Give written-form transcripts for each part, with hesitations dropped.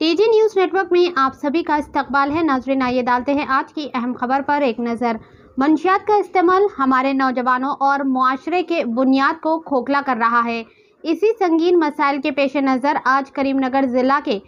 TG news network में आप सभी का इस्तकबाल है। नाज़रीन, आइए डालते हैं आज की अहम खबर पर एक नज़र। मंशियात का इस्तेमाल हमारे नौजवानों और मुआशरे के बुनियाद को खोखला कर रहा है। इसी संगीन मसाइल के पेश नज़र आज करीमनगर ज़िला के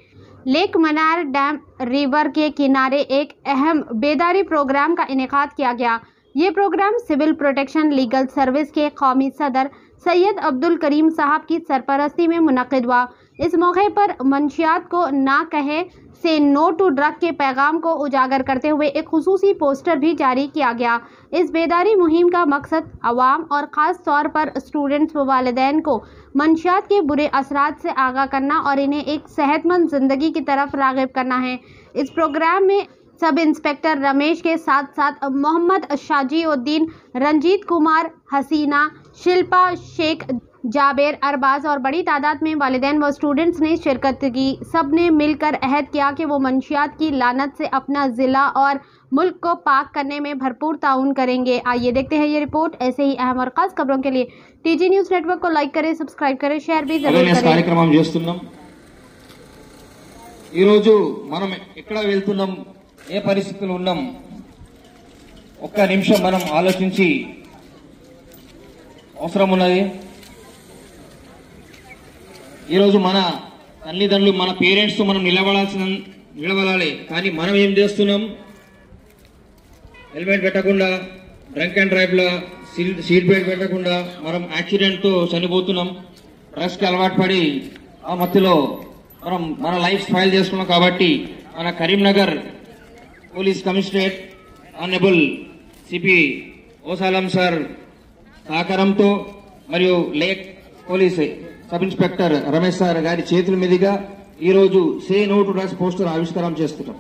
लेक मनार डैम रिवर के किनारे एक अहम बेदारी प्रोग्राम का इनेकाद किया गया। ये program civil protection legal service के कौमी सदर सैयद अब्दुल करीम साहब की सरपरस्ती में मुनक़िद हुआ। इस मौके पर मंशियात को ना कहे से नो टू ड्रग के पैगाम को उजागर करते हुए एक खुसूसी पोस्टर भी जारी किया गया। इस बेदारी मुहिम का मकसद अवाम और ख़ास तौर पर स्टूडेंट्स व वालिदैन को मंशियात के बुरे असरात से आगाह करना और इन्हें एक सेहतमंद ज़िंदगी की तरफ राग़िब करना है। इस प्रोग्राम में सब इंस्पेक्टर रमेश के साथ साथ मोहम्मद शाजीउद्दीन, रंजीत कुमार, हसीना, शिल्पा शेख, जाबेर, अरबाज और बड़ी तादाद में वालिदैन व स्टूडेंट्स ने शिरकत की। सब ने मिलकर अहद किया कि वो मंशियात की लानत से अपना ज़िला और मुल्क को पाक करने में भरपूर ताउन करेंगे। आइए देखते हैं ये रिपोर्ट। ऐसे ही अहम और ख़ास खबरों के लिए टीजी न्यूज़ नेटवर्क को लाइक करें, सब्सक्राइब करें, शेयर भी जरूर करें। కార్యక్రమం చేస్తున్నాం। ఈ రోజు మనం ఎక్కడ వెళ్తున్నాం, ఏ పరిస్థితుల్లో ఉన్నాం, ఒక్క నిమిషం మనం ఆలోచించి అవసరం ఉన్నది। ఈ రోజు మన తల్లిదండ్రులు, మన పేరెంట్స్ తో మనం నిలబడాలి, కానీ మనం ఏం చేస్తున్నాం? హెల్మెట్ పెట్టకుండా, డ్రంక్ అండ్ డ్రైవ్ లో సీట్ బెల్ట్ పెట్టకుండా మనం యాక్సిడెంట్ తో చనిపోతున్నాం। డ్రగ్స్ కి అలవాటు పడి ఆ మత్తులో మనం మన లైఫ్ స్పాయిల్ చేసుకున్నాం। కాబట్టి మన Karimnagar police commissionerate honourable CP ఓసాలం సార్ సహకారంతో మరియు lake police sub inspector Ramesh sir గారి చేతుల మీదుగా ఈ రోజు say no to drugs poster ఆవిష్కారం చేస్తున్నాం।